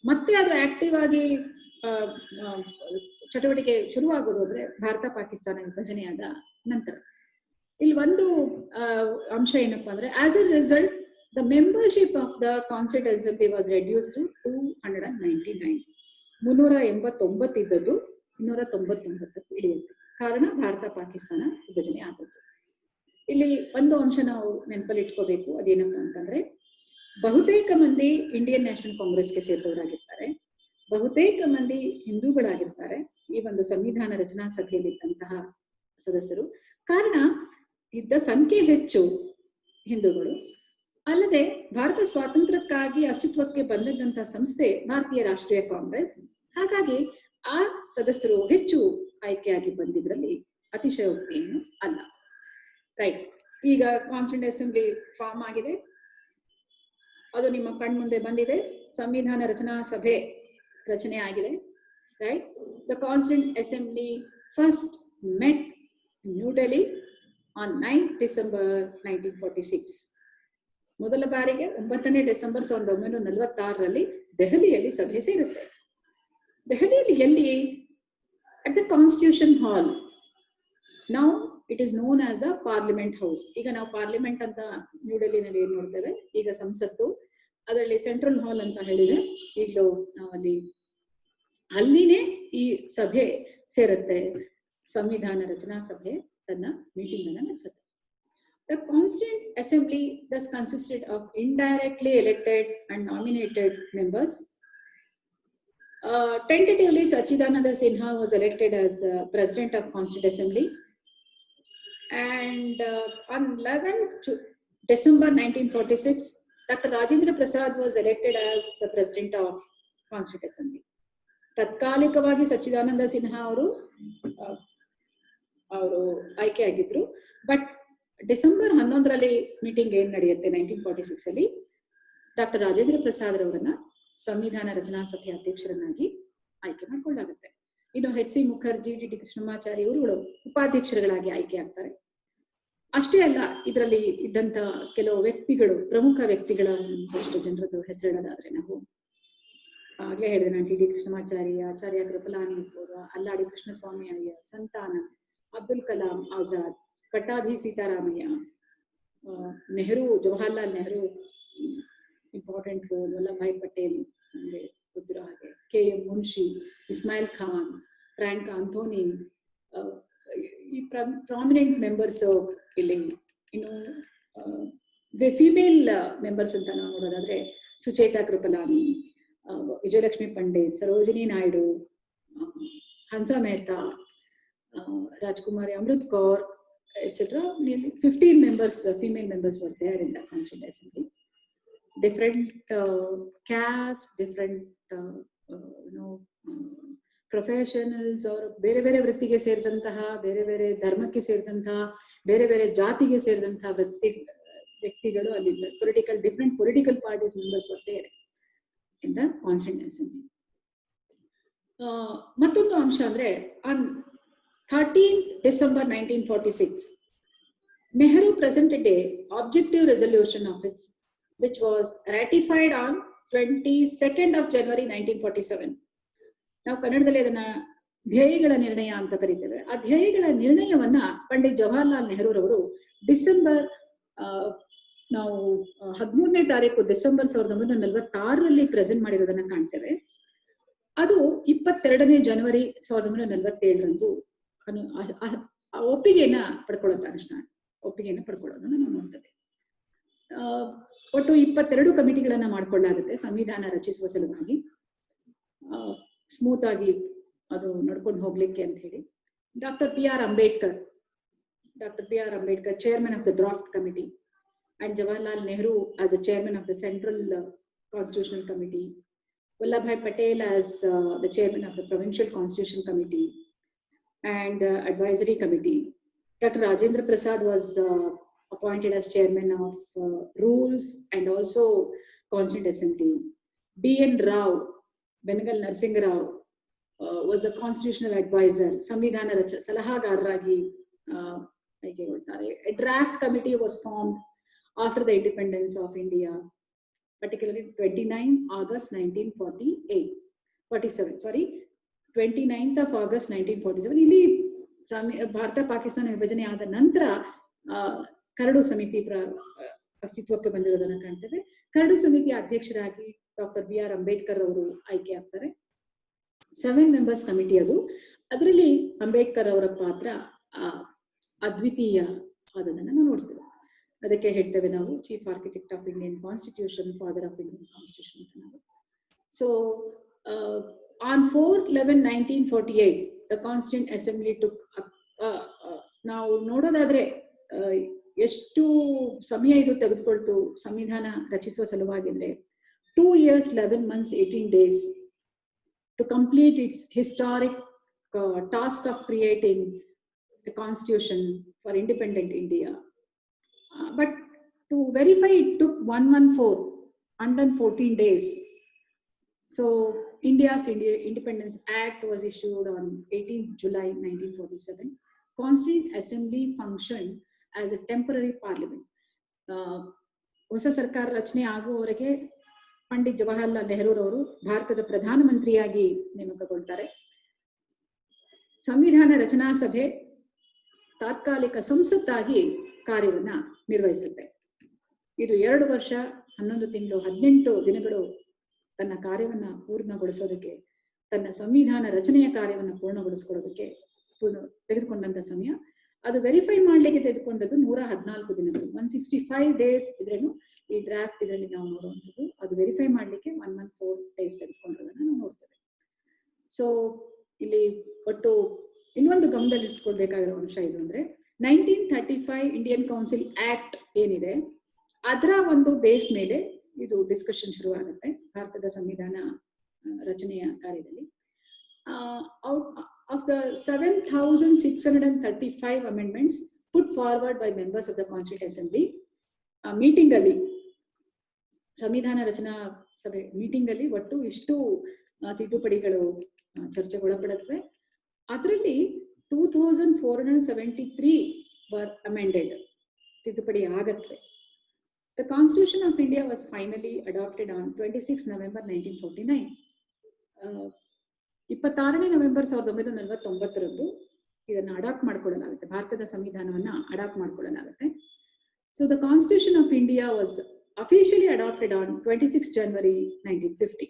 ಮತ್ತೆ ಅದು ಆಕ್ಟಿವ್ ಆಗಿ ಚಟುವಟಿಕೆ ಶುರುವಾಗೋದು ಅಂದ್ರೆ ಭಾರತ ಪಾಕಿಸ್ತಾನ ವಿಭಜನೆಯಾದ ನಂತರ. ಇಲ್ಲಿ ಒಂದು ಅಂಶ ಏನಪ್ಪಾ ಅಂದ್ರೆ, as a result the membership of the constituent assembly was reduced to 299. 389 ಇದ್ದದ್ದು 299 ಇಳಿಯುತ್ತೆ. ಕಾರಣ ಭಾರತ ಪಾಕಿಸ್ತಾನ ವಿಭಜನೆ ಆದದ್ದು. ಇಲ್ಲಿ ಒಂದು ಅಂಶ ನಾವು ನೆನಪಲ್ಲಿ ಇಟ್ಕೋಬೇಕು. ಅದೇನಪ್ಪ ಅಂತಂದ್ರೆ, ಬಹುತೇಕ ಮಂದಿ ಇಂಡಿಯನ್ ನ್ಯಾಷನಲ್ ಕಾಂಗ್ರೆಸ್ಗೆ ಸೇರಿದವರಾಗಿರ್ತಾರೆ, ಬಹುತೇಕ ಮಂದಿ ಹಿಂದೂಗಳಾಗಿರ್ತಾರೆ ಈ ಒಂದು ಸಂವಿಧಾನ ರಚನಾ ಸಭೆಯಲ್ಲಿದ್ದಂತಹ ಸದಸ್ಯರು. ಕಾರಣ, ಇದ್ದ ಸಂಖ್ಯೆ ಹೆಚ್ಚು ಹಿಂದೂಗಳು. ಅಲ್ಲದೆ ಭಾರತ ಸ್ವಾತಂತ್ರ್ಯಕ್ಕಾಗಿ ಅಸ್ತಿತ್ವಕ್ಕೆ ಬಂದಿದ್ದಂತಹ ಸಂಸ್ಥೆ ಭಾರತೀಯ ರಾಷ್ಟ್ರೀಯ ಕಾಂಗ್ರೆಸ್. ಹಾಗಾಗಿ ಆ ಸದಸ್ಯರು ಹೆಚ್ಚು ಆಯ್ಕೆಯಾಗಿ ಬಂದಿದ್ರಲ್ಲಿ ಅತಿಶಯೋಕ್ತಿ ಏನು ಅಲ್ಲ. ರೈಟ್. ಈಗ ಕಾನ್ಸ್ಟಿಟ್ಯೂಂಟ್ ಅಸೆಂಬ್ಲಿ ಫಾರ್ಮ್ ಆಗಿದೆ, ಅದು ನಿಮ್ಮ ಕಣ್ಮುಂದೆ ಬಂದಿದೆ. ಸಂವಿಧಾನ ರಚನಾ ಸಭೆ ರಚನೆ ಆಗಿದೆ. Right. The constituent assembly first met new Delhi on 9th December 1946. ಮೊದಲ ಬಾರಿಗೆ 9ನೇ ಡಿಸೆಂಬರ್ 1946ರಲ್ಲಿ ದೆಹಲಿಯಲ್ಲಿ ಸಭೆ ಸೇರುತ್ತೆ. ದೆಹಲಿಯಲ್ಲಿ ಎಲ್ಲಿ? At the constitution hall. Now it is known as the parliament house. ಈಗ ನಾವು ಪಾರ್ಲಿಮೆಂಟ್ ಅಂತ ನ್ಯೂ ಡೆಲ್ಲಿನಲ್ಲಿ ಏನ್ ನೋಡ್ತೇವೆ, ಈಗ ಸಂಸತ್ತು, ಅದರಲ್ಲಿ ಸೆಂಟ್ರಲ್ ಹಾಲ್ ಅಂತ ಹೇಳಿದೆ. ಈಗಲೂ ನಾವು ಅಲ್ಲಿನೇ ಈ ಸಭೆ ಸೇರುತ್ತೆ. ಸಂವಿಧಾನ ರಚನಾ ಸಭೆ ತನ್ನ ಮೀಟಿಂಗ್ ಅನ್ನ ನಡೆಸುತ್ತೆ. The Constituent Assembly thus consisted of indirectly elected and nominated members. Tentatively, Sachidananda Sinha was elected as the President of Constituent Assembly. And on 11th December 1946, Dr. Rajendra Prasad was elected as the President of Constituent Assembly. ತತ್ಕಾಲಿಕವಾಗಿ ಸಚ್ಚಿದಾನಂದ ಸಿನ್ಹಾ ಅವರು ಆಯ್ಕೆ ಆಗಿದ್ರು. But December 11ರಲ್ಲಿ meeting ಏನ್ ನಡೆಯುತ್ತೆ 1946 ಅಲ್ಲಿ, doctor Rajendra Prasad ರವರನ್ನ ಸಂವಿಧಾನ ರಚನಾ ಸಭೆಯ ಅಧ್ಯಕ್ಷರನ್ನಾಗಿ ಆಯ್ಕೆ ಮಾಡ್ಕೊಳ್ಳಾಗುತ್ತೆ. ಇನ್ನು H C Mukherjee, T T Krishnamachari ಇವರುಗಳು ಉಪಾಧ್ಯಕ್ಷರುಗಳಾಗಿ ಆಯ್ಕೆ ಆಗ್ತಾರೆ. ಅಷ್ಟೇ ಅಲ್ಲ, ಇದರಲ್ಲಿ ಇದ್ದಂತ ಕೆಲವು ವ್ಯಕ್ತಿಗಳು, ಪ್ರಮುಖ ವ್ಯಕ್ತಿಗಳ ಒಂದಷ್ಟು ಜನರದ್ದು ಹೆಸರಿಡೋದಾದ್ರೆ, ನಾವು ಆಗ್ಲೇ ಹೇಳಿದೆ ನಾನು, ಟಿ ಟಿ ಕೃಷ್ಣಮಾಚಾರಿ, ಆಚಾರ್ಯ ಕೃಪಲಾನಿ ಇರ್ಬೋದು, ಅಲ್ಲಾಡಿ ಕೃಷ್ಣಸ್ವಾಮಿ ಅಯ್ಯರ್, ಸಂತಾನ, ಅಬ್ದುಲ್ ಕಲಾಂ ಆಜಾದ್, ಪಟ್ಟಾಭಿ ಸೀತಾರಾಮಯ್ಯ, ನೆಹರು, ಜವಾಹರ್ಲಾಲ್ ನೆಹರು ಇಂಪಾರ್ಟೆಂಟ್ ರೋಲ್, ವಲ್ಲಭಾಯ್ ಪಟೇಲ್ ನಮಗೆ ಗೊತ್ತಿರೋ ಹಾಗೆ, K M Munshi, Ismail Khan, Frank Anthony, ಈ ಪ್ರಾಮಿನೆಂಟ್ ಮೆಂಬರ್ಸ್ ಇಲ್ಲಿ. ಇನ್ನು ಫಿಮೇಲ್ ಮೆಂಬರ್ಸ್ ಅಂತ ನಾವು ನೋಡೋದಾದ್ರೆ ಸುಚೇತಾ ಕೃಪಲಾನಿ, ವಿಜಯಲಕ್ಷ್ಮಿ ಪಂಡಿತ್, ಸರೋಜಿನಿ ನಾಯ್ಡು, ಹನ್ಸಾ ಮೆಹ್ತಾ, ರಾಜ್ಕುಮಾರಿ Amrit Kaur, etc. Nearly 15 members, female members were there in the Constituent Assembly. Different caste, different professionals, ಅವರು ಬೇರೆ ಬೇರೆ ವೃತ್ತಿಗೆ ಸೇರಿದಂತಹ, ಬೇರೆ ಬೇರೆ ಧರ್ಮಕ್ಕೆ ಸೇರಿದಂತಹ, ಬೇರೆ ಬೇರೆ ಜಾತಿಗೆ ಸೇರಿದಂತಹ ವ್ಯಕ್ತಿಗಳು ಅಲ್ಲಿ different political parties members were there in the Constituent Assembly. ಮತ್ತೊಂದು ಅಂಶ ಅಂದ್ರೆ, on 13th December 1946, Nehru presented a objective resolution of its, which was ratified on 22nd of January 1947. ನಾವು ಕನ್ನಡದಲ್ಲಿ ಅದನ್ನ ಧ್ಯೇಯಗಳ ನಿರ್ಣಯ ಅಂತ ಕರೀತೇವೆ. ಆ ಧ್ಯೇಯಗಳ ನಿರ್ಣಯವನ್ನ ಪಂಡಿತ್ ಜವಾಹರ್ಲಾಲ್ ನೆಹರೂರವರು ಡಿಸೆಂಬರ್ ನಾವು 13ನೇ ತಾರೀಕು ಡಿಸೆಂಬರ್ 1946ರಲ್ಲಿ ಪ್ರೆಸೆಂಟ್ ಮಾಡಿರೋದನ್ನ ಕಾಣ್ತೇವೆ. ಅದು 22ನೇ ಜನವರಿ 1947ರಂದು ಒಪ್ಪಿಗೆಯನ್ನ ಪಡ್ಕೊಳ್ಳುತ್ತೆ. ಅನುಷ್ಠಾನ ಒಪ್ಪಿಗೆಯನ್ನ ಪಡ್ಕೊಳ್ಳೋದನ್ನ ನಾವು ನೋಡ್ತೇವೆ. ಒಟ್ಟು 22 ಕಮಿಟಿಗಳನ್ನ ಮಾಡ್ಕೊಳ್ಳಾಗುತ್ತೆ ಸಂವಿಧಾನ ರಚಿಸುವ ಸಲುವಾಗಿ, ಸ್ಮೂತ್ ಆಗಿ ಅದು ನಡ್ಕೊಂಡು ಹೋಗ್ಲಿಕ್ಕೆ ಅಂತ ಹೇಳಿ. Doctor B R Ambedkar chairman of the draft committee, and Jawaharlal Nehru as a chairman of the central constitutional committee, Vallabhbhai Patel as the chairman of the provincial constitution committee and advisory committee. Dr. Rajendra Prasad was appointed as chairman of rules and also Constituent Assembly. B.N. Rao, Benegal Narsingh Rao was a constitutional advisor. Samvidhana Salahagarragi ಆಯ್ಕೆ ಕೊಡ್ತಾರೆ. A draft committee was formed after the independence of India, particularly 29th August 29th of August 1947. ಇಲ್ಲಿ ಭಾರತ ಪಾಕಿಸ್ತಾನ ವಿಭಜನೆ ಆದ ನಂತರ curd ಸಮಿತಿ ಅಸ್ತಿತ್ವಕ್ಕೆ ಬಂದಿರೋದನ್ನ ಕಾಣ್ತೇವೆ. Curd ಸಮಿತಿಯ ಅಧ್ಯಕ್ಷರಾಗಿ ಡಾಕ್ಟರ್ ಬಿ ಆರ್ ಅಂಬೇಡ್ಕರ್ ಅವರು ಆಯ್ಕೆ ಆಗ್ತಾರೆ. 7 members ಕಮಿಟಿ ಅದು. ಅದರಲ್ಲಿ ಅಂಬೇಡ್ಕರ್ ಅವರ ಪಾತ್ರ ಅದ್ವಿತೀಯ ಆದದನ್ನ ನಾವು ನೋಡ್ತೇವೆ. ಅದಕ್ಕೆ ಹೇಳ್ತೇವೆ ನಾವು chief architect of Indian constitution, father of Indian constitution ಅಂತ ನಾವು. So on 4/11/1948 the Constituent Assembly took ನಾವು ನೋಡೋದಾದ್ರೆ ಎಷ್ಟು ಸಮಯ ಇದು ತೆಗೆದುಕೊಳ್ತು ಸಂವಿಧಾನ ರಚಿಸುವ ಸಲುವಾಗಿದ್ರೆ 2 years 11 months 18 days to complete its historic task of creating a constitution for independent India. But to verify it took 114 days. So India's Independence Act was issued on 18th July 1947. Constituent Assembly functioned as a temporary parliament. ಹೊಸ ಸರ್ಕಾರ ರಚನೆ ಆಗುವವರೆಗೆ ಪಂಡಿತ್ ಜವಾಹರ್ಲಾಲ್ ನೆಹರು ಅವರು ಭಾರತದ ಪ್ರಧಾನಮಂತ್ರಿಯಾಗಿ ನೇಮಕಗೊಳ್ತಾರೆ. ಸಂವಿಧಾನ ರಚನಾ ಸಭೆ ತಾತ್ಕಾಲಿಕ ಸಂಸತ್ತಾಗಿ ಕಾರ್ಯವನ್ನ ನಿರ್ವಹಿಸುತ್ತೆ. ಇದು 2 ವರ್ಷ 11 ತಿಂಗಳು 18 ದಿನಗಳು ತನ್ನ ಕಾರ್ಯವನ್ನ ಪೂರ್ಣಗೊಳಿಸೋದಕ್ಕೆ, ತನ್ನ ಸಂವಿಧಾನ ರಚನೆಯ ಕಾರ್ಯವನ್ನು ಪೂರ್ಣಗೊಳಿಸ್ಕೊಳ್ಳೋದಕ್ಕೆ ತೆಗೆದುಕೊಂಡಂತ ಸಮಯ. ಅದು ವೆರಿಫೈ ಮಾಡ್ಲಿಕ್ಕೆ ತೆಗೆದುಕೊಂಡದ್ದು 114 ದಿನಗಳು, 165 days ಇದ್ರೇನು ಈ ಡ್ರಾಫ್ಟ್ ಇದರಲ್ಲಿ ನಾವು ನೋಡುವಂಥದ್ದು. ಅದು ವೆರಿಫೈ ಮಾಡ್ಲಿಕ್ಕೆ 114 days ತೆಗೆದುಕೊಂಡಿರೋದನ್ನ ನಾವು ನೋಡ್ತೇವೆ. ಸೊ ಇಲ್ಲಿ ಒಟ್ಟು ಇನ್ನೊಂದು ಗಮನದಲ್ಲಿರಿಸ್ಕೊಳ್ಬೇಕಾಗಿರೋ ಅಂಶ ಇದು ಅಂದ್ರೆ 1935 ಇಂಡಿಯನ್ ಕೌನ್ಸಿಲ್ ಆಕ್ಟ್ ಏನಿದೆ ಅದರ ಒಂದು ಬೇಸ್ ಮೇಲೆ ಇದು ಡಿಸ್ಕಷನ್ ಶುರು ಆಗುತ್ತೆ ಭಾರತದ ಸಂವಿಧಾನ ರಚನೆಯ ಕಾರ್ಯದಲ್ಲಿ. Of the 7,635 amendments put forward by members of the Constituent Assembly, meeting ಅಲ್ಲಿ ಸಂವಿಧಾನ ರಚನಾ ಸಭೆ ಮೀಟಿಂಗ್ ಅಲ್ಲಿ ಒಟ್ಟು ಇಷ್ಟು ತಿದ್ದುಪಡಿಗಳು ಚರ್ಚೆಗೊಳಪಡುತ್ತವೆ. ಅದರಲ್ಲಿ 2,473 were amended, ತಿದ್ದುಪಡಿ ಆಗತ್ವೆ. The Constitution of India was finally adopted on 26 November 1949. 26 November 1949 ಇದನ್ನ ಅಡಾಪ್ಟ್ ಮಾಡ್ಕೊಳ್ಳಲಾಗುತ್ತೆ, ಭಾರತದ ಸಂವಿಧಾನವನ್ನ adapt ಮಾಡ್ಕೊಳ್ಳಲಾಗುತ್ತೆ. So the Constitution of India was officially adopted on 26 January 1950.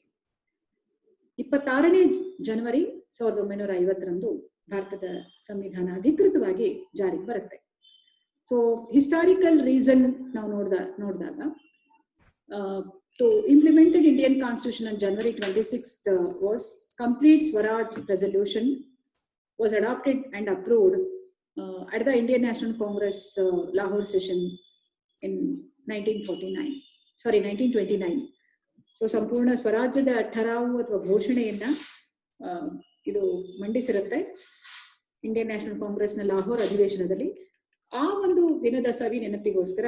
26 ಜನವರಿ 1950 ಭಾರತದ ಸಂವಿಧಾನ ಅಧಿಕೃತವಾಗಿ ಜಾರಿಗೆ ಬರುತ್ತೆ. ಸೊ ಹಿಸ್ಟಾರಿಕಲ್ ರೀಸನ್ ನಾವು ನೋಡಿದಾಗ to implemented Indian Constitution on January 26th was complete Swaraj resolution was adopted and approved at the Indian National Congress Lahore session in 1929. So ಸಂಪೂರ್ಣ ಸ್ವರಾಜ್ಯದ ಠರಾವು ಅಥವಾ ಘೋಷಣೆಯನ್ನ ಇದು ಮಂಡಿಸಿರುತ್ತೆ ಇಂಡಿಯನ್ ನ್ಯಾಷನಲ್ ಕಾಂಗ್ರೆಸ್ನ ಲಾಹೋರ್ ಅಧಿವೇಶನದಲ್ಲಿ. ಆ ಒಂದು ದಿನದ ಸವಿ ನೆನಪಿಗೋಸ್ಕರ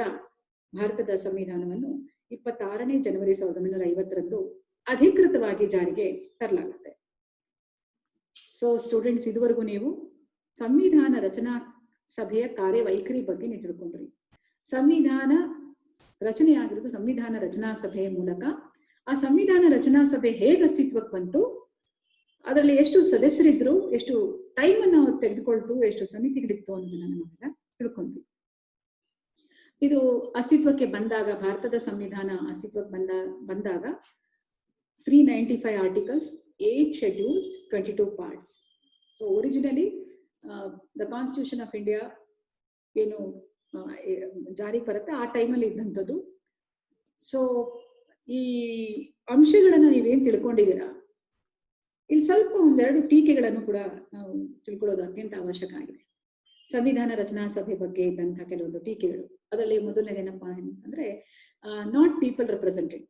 ಭಾರತದ ಸಂವಿಧಾನವನ್ನು 26 ಜನವರಿ 1950 ಅಧಿಕೃತವಾಗಿ ಜಾರಿಗೆ ತರಲಾಗುತ್ತೆ. ಸೊ ಸ್ಟೂಡೆಂಟ್ಸ್, ಇದುವರೆಗೂ ನೀವು ಸಂವಿಧಾನ ರಚನಾ ಸಭೆಯ ಕಾರ್ಯವೈಖರಿ ಬಗ್ಗೆ ನೀವು ತಿಳ್ಕೊಂಡ್ರಿ. ಸಂವಿಧಾನ ರಚನೆ ಆಗಿರೋದು ಸಂವಿಧಾನ ರಚನಾ ಸಭೆಯ ಮೂಲಕ. ಆ ಸಂವಿಧಾನ ರಚನಾ ಸಭೆ ಹೇಗೆ ಅಸ್ತಿತ್ವಕ್ಕೆ ಬಂತು, ಅದರಲ್ಲಿ ಎಷ್ಟು ಸದಸ್ಯರಿದ್ರು, ಎಷ್ಟು ಟೈಮ್ ಅನ್ನು ತೆಗೆದುಕೊಳ್ತು, ಎಷ್ಟು ಸಮಿತಿಗಳಿತ್ತು ಅನ್ನೋದನ್ನ ನಾವೆಲ್ಲ ತಿಳ್ಕೊಂಡ್ವಿ. ಇದು ಅಸ್ತಿತ್ವಕ್ಕೆ ಬಂದಾಗ, ಭಾರತದ ಸಂವಿಧಾನ ಅಸ್ತಿತ್ವಕ್ಕೆ ಬಂದಾಗ 395 articles, 8 schedules, 22 parts. So originally the constitution of India ಏನು ಜಾರಿಗೆ ಬರುತ್ತೆ ಆ ಟೈಮಲ್ಲಿ ಇದ್ದಂಥದ್ದು. ಸೊ ಈ ಅಂಶಗಳನ್ನ ನೀವೇನ್ ತಿಳ್ಕೊಂಡಿದ್ದೀರಾ, ಇಲ್ಲಿ ಸ್ವಲ್ಪ ಒಂದೆರಡು ಟೀಕೆಗಳನ್ನು ಕೂಡ ನಾವು ತಿಳ್ಕೊಳ್ಳೋದು ಅತ್ಯಂತ ಅವಶ್ಯಕ ಆಗಿದೆ. ಸಂವಿಧಾನ ರಚನಾ ಸಭೆ ಬಗ್ಗೆ ಇದ್ದಂತಹ ಕೆಲವೊಂದು ಟೀಕೆಗಳು. ಅದರಲ್ಲಿ ಮೊದಲನೇದೇನಪ್ಪಾ ಅಂತಂದ್ರೆ, ನಾಟ್ ಪೀಪಲ್ ರೆಪ್ರೆಸೆಂಟೆಡ್,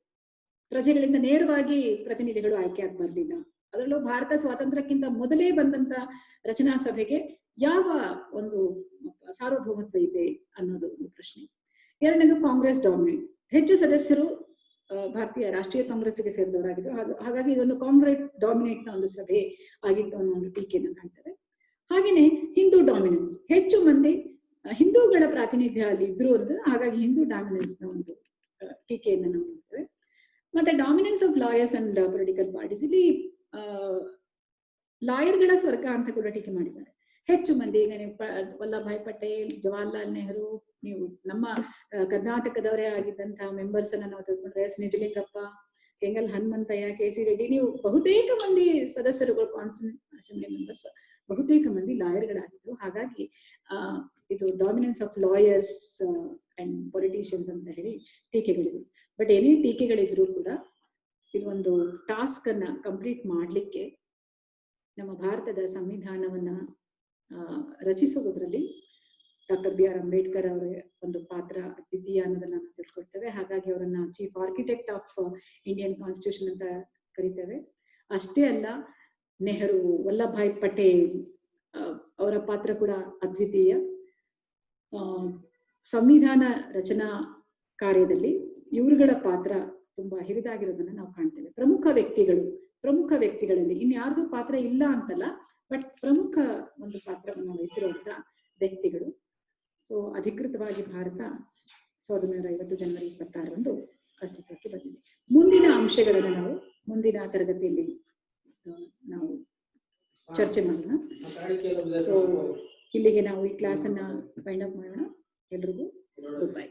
ಪ್ರಜೆಗಳಿಂದ ನೇರವಾಗಿ ಪ್ರತಿನಿಧಿಗಳು ಆಯ್ಕೆ ಆಗಿ ಬರಲಿಲ್ಲ. ಅದರಲ್ಲೂ ಭಾರತ ಸ್ವಾತಂತ್ರ್ಯಕ್ಕಿಂತ ಮೊದಲೇ ಬಂದಂತ ರಚನಾ ಸಭೆಗೆ ಯಾವ ಒಂದು ಸಾರ್ವಭೌಮತ್ವ ಇದೆ ಅನ್ನೋದು ಒಂದು ಪ್ರಶ್ನೆ. ಎರಡನೇದು ಕಾಂಗ್ರೆಸ್ ಡಾಮಿನೇಟ್, ಹೆಚ್ಚು ಸದಸ್ಯರು ಭಾರತೀಯ ರಾಷ್ಟ್ರೀಯ ಕಾಂಗ್ರೆಸ್ಗೆ ಸೇರಿದವರಾಗಿದ್ರು. ಹಾಗಾಗಿ ಇದೊಂದು ಕಾಂಗ್ರೆಸ್ ಡಾಮಿನೇಟ್ ನ ಒಂದು ಸಭೆ ಆಗಿತ್ತು ಅನ್ನೋ ಒಂದು ಟೀಕೆಯನ್ನು ಕಾಣ್ತಾರೆ. ಹಾಗೇನೆ ಹಿಂದೂ ಡಾಮಿನೆನ್ಸ್, ಹೆಚ್ಚು ಮಂದಿ ಹಿಂದೂಗಳ ಪ್ರಾತಿನಿಧ್ಯ ಅಲ್ಲಿ ಇದ್ರು ಅನ್ನೋದು, ಹಾಗಾಗಿ ಹಿಂದೂ ಡಾಮಿನೆನ್ಸ್ ನ ಒಂದು ಟೀಕೆಯನ್ನು ನಾವು ನೋಡ್ತೇವೆ. ಮತ್ತೆ dominance of lawyers and political parties, ಇಲ್ಲಿ ಲಾಯರ್ಗಳ ಸ್ವರ್ಗ ಅಂತ ಕೂಡ ಟೀಕೆ ಮಾಡಿದ್ದಾರೆ. ಹೆಚ್ಚು ಮಂದಿ, ಈಗ ನೀವು ವಲ್ಲಭಾಯ್ ಪಟೇಲ್, ಜವಾಹರ್ಲಾಲ್ ನೆಹರು, ನೀವು ನಮ್ಮ ಕರ್ನಾಟಕದವರೇ ಆಗಿದ್ದಂತಹ ಮೆಂಬರ್ಸ್ ಅನ್ನ ನಾವು ತಿಳ್ಕೊಂಡ್ರೆ S Nijalingappa, Kengal Hanumanthaiah, K C Reddy, ನೀವು ಬಹುತೇಕ ಮಂದಿ ಸದಸ್ಯರುಗಳು ಕಾನ್ಸ್ಟಿಟ್ಯೂಂಟ್ ಅಸೆಂಬ್ಲಿ ಮೆಂಬರ್ಸ್ ಬಹುತೇಕ ಮಂದಿ ಲಾಯರ್ಗಳಾಗಿದ್ರು. ಹಾಗಾಗಿ ಇದು dominance of lawyers and politicians ಅಂತ ಹೇಳಿ ಟೀಕೆಗಳಿವೆ. ಬಟ್ ಏನೇ ಟೀಕೆಗಳಿದ್ರು ಕೂಡ ಇದೊಂದು ಟಾಸ್ಕ್ ಅನ್ನ ಕಂಪ್ಲೀಟ್ ಮಾಡಲಿಕ್ಕೆ ನಮ್ಮ ಭಾರತದ ಸಂವಿಧಾನವನ್ನ ರಚಿಸುವುದರಲ್ಲಿ ಡಾಕ್ಟರ್ BR ಅಂಬೇಡ್ಕರ್ ಅವರ ಒಂದು ಪಾತ್ರ ಅದ್ವಿತೀಯ ಅನ್ನೋದನ್ನ ನಾವು ತಿಳ್ಕೊಳ್ತೇವೆ. ಹಾಗಾಗಿ ಅವರನ್ನ chief architect of Indian constitution ಅಂತ ಕರಿತೇವೆ. ಅಷ್ಟೇ ಅಲ್ಲ, ನೆಹರು, ವಲ್ಲಭಾಯ್ ಪಟೇಲ್ ಅವರ ಪಾತ್ರ ಕೂಡ ಅದ್ವಿತೀಯ. ಸಂವಿಧಾನ ರಚನಾ ಕಾರ್ಯದಲ್ಲಿ ಇವರುಗಳ ಪಾತ್ರ ತುಂಬಾ ಹಿರಿದಾಗಿರೋದನ್ನ ನಾವು ಕಾಣ್ತೇವೆ. ಪ್ರಮುಖ ವ್ಯಕ್ತಿಗಳಲ್ಲಿ ಇನ್ಯಾರ್ದು ಪಾತ್ರ ಇಲ್ಲ ಅಂತಲ್ಲ, ಬಟ್ ಪ್ರಮುಖ ಒಂದು ಪಾತ್ರವನ್ನು ವಹಿಸಿರುವಂತ ವ್ಯಕ್ತಿಗಳು. ಸೊ ಅಧಿಕೃತವಾಗಿ ಭಾರತ 1950 ಜನವರಿ 26ರಂದು ಅಸ್ತಿತ್ವಕ್ಕೆ ಬಂದಿದೆ. ಮುಂದಿನ ಅಂಶಗಳನ್ನು ನಾವು ಮುಂದಿನ ತರಗತಿಯಲ್ಲಿ ನಾವು ಚರ್ಚೆ ಮಾಡೋಣ. ಸೊ ಇಲ್ಲಿಗೆ ನಾವು ಈ ಕ್ಲಾಸ್ ಅನ್ನ ವೈಂಡ್ ಅಪ್ ಮಾಡೋಣ. ಎಲ್ರಿಗೂ ಗುಡ್ ಬೈ.